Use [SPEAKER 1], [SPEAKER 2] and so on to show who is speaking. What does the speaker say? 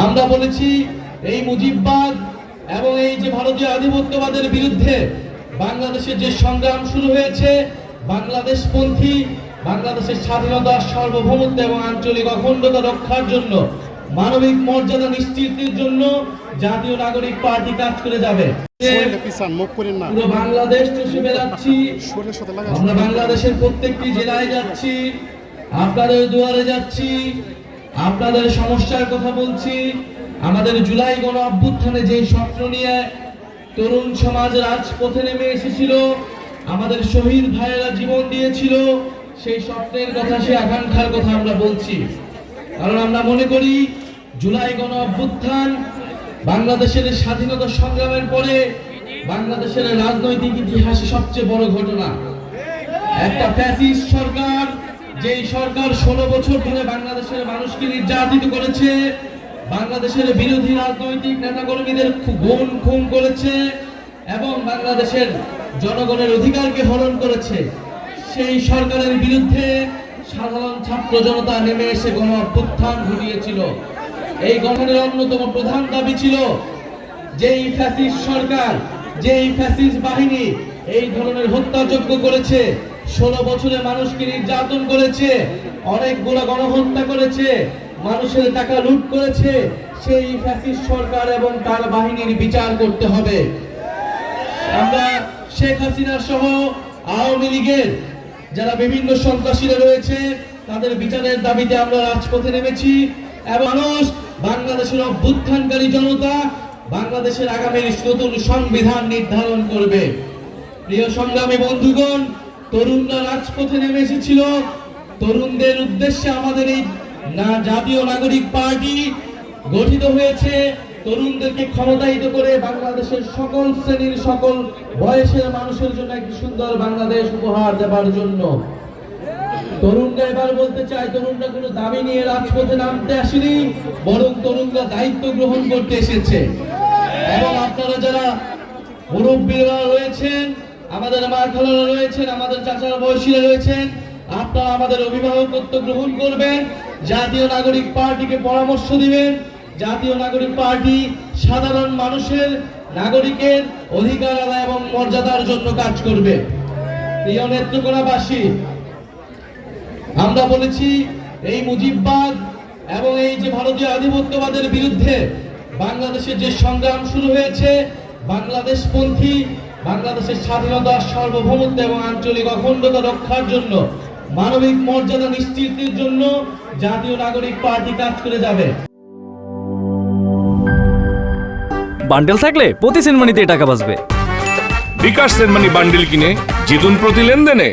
[SPEAKER 1] আমরা বলেছি এই মুজিববাদ এবং এই যে ভারতীয় আধিপত্যবাদের বিরুদ্ধে বাংলাদেশের যে সংগ্রাম শুরু হয়েছে, বাংলাদেশপন্থী, বাংলাদেশের স্বাধীনতা, সার্বভৌমত্ব এবং আঞ্চলিক অখণ্ডতা রক্ষার জন্য, মানবিক মর্যাদা নিশ্চিতের জন্য জাতীয় নাগরিক পার্টি কাজ করে যাবে। পুরো বাংলাদেশ চষে বেড়াচ্ছি, আমরা বাংলাদেশের প্রত্যেকটি জেলায় যাচ্ছি, আপনাদের দুয়ারে যাচ্ছি, আপনাদের সমস্যার কথা বলছি। আমাদের জুলাই গণ অভ্যুত্থানে যে স্বপ্ন নিয়ে তরুণ সমাজ রাজপথে নেমে এসেছিল, আমাদের শহীদ ভাইয়েরা জীবন দিয়েছিল, সেই স্বপ্নের কথা, সেই আকাঙ্ক্ষার কথা আমরা বলছি। কারণ আমরা মনে করি জুলাই গণ অভ্যুত্থান বাংলাদেশের স্বাধীনতা সংগ্রামের পরে বাংলাদেশের রাজনৈতিক ইতিহাসে সবচেয়ে বড় ঘটনা। একটা ফ্যাসিস্ট সরকার, যেই সরকার 16 বছর ধরে বাংলাদেশের মানুষকে নির্যাতিত করেছে, বাংলাদেশের বিরোধী রাজনৈতিক নেতাকর্মীদের খুন করেছে এবং বাংলাদেশের জনগণের অধিকারকে হরণ করেছে, সেই সরকারের বিরুদ্ধে সাধারণ ছাত্র জনতা নেমে এসে গণ অভ্যুত্থান ঘটিয়েছিল। এই গঠনের অন্যতম প্রধান দাবি ছিল যেই ফ্যাসিস্ট সরকার, যেই ফ্যাসিস্ট বাহিনী এই ধরনের হত্যাযজ্ঞ করেছে, 16 বছরে মানুষকে নির্যাতন করেছে, অনেকগুলো গণহত্যা করেছে, মানুষের টাকা লুট করেছে, সেই ফ্যাসিস্ট সরকার এবং তার বাহিনীর বিচার করতে হবে। আমরা শেখ হাসিনা সহ আওয়ামী লীগের যারা বিভিন্ন সন্ত্রাসীরা রয়েছে তাদের বিচারের দাবিতে আমরা রাজপথে নেমেছি এবং মানুষ, বাংলাদেশের অভ্যুত্থানকারী জনতা বাংলাদেশের আগামী নতুন সংবিধান নির্ধারণ করবে। প্রিয় সংগ্রামী বন্ধুগণ, তরুণরা রাজপথে নেমে এসেছিল। তরুণদের উদ্দেশ্যে আমাদের এই জাতীয় নাগরিক পার্টি গঠিত হয়েছে, তরুণদেরকে ক্ষমতায়িত করে বাংলাদেশের সকল শ্রেণীর, সকল বয়সের মানুষের জন্য একটি সুন্দর বাংলাদেশ উপহার দেওয়ার জন্য। তরুণরা এবার বলতে চাই, তরুণরা কোনো দাবি নিয়ে রাজপথে নামতে আসেনি, বরং তরুণরা দায়িত্ব গ্রহণ করতে এসেছে। এবং আপনারা যারা মুরব্বীরা রয়েছেন, আমাদের মা খালারা রয়েছেন, আমাদের চাচারা বয়সীরা রয়েছেন, আপনারা আমাদের অভিভাবকত্ব গ্রহণ করবেন, জাতীয় নাগরিক পার্টিকে পরামর্শ দিবেন। জাতীয় নাগরিক পার্টি সাধারণ মানুষের, নাগরিকের অধিকার আদায় এবং মর্যাদার জন্য কাজ করবে। প্রিয় নেত্রকোনাবাসী, আমরা বলেছি এই মুজিববাদ এবং এই যে ভারতীয় আধিপত্যবাদের বিরুদ্ধে বাংলাদেশের যে সংগ্রাম শুরু হয়েছে, বাংলাদেশপন্থী, বাংলাদেশের স্বাধীনতা, সার্বভৌমত্ব এবং আঞ্চলিক অখণ্ডতা রক্ষার জন্য, মানবিক মর্যাদা নিশ্চিতের জন্য জাতীয় নাগরিক পার্টি কাজ করে যাবে।
[SPEAKER 2] বান্ডেল থাকলে প্রতি সেনমানিতে টাকা বাঁচবে।
[SPEAKER 3] বিকাশ সেনমানি বান্ডেল কিনে জিতুন প্রতি লেনদেনে।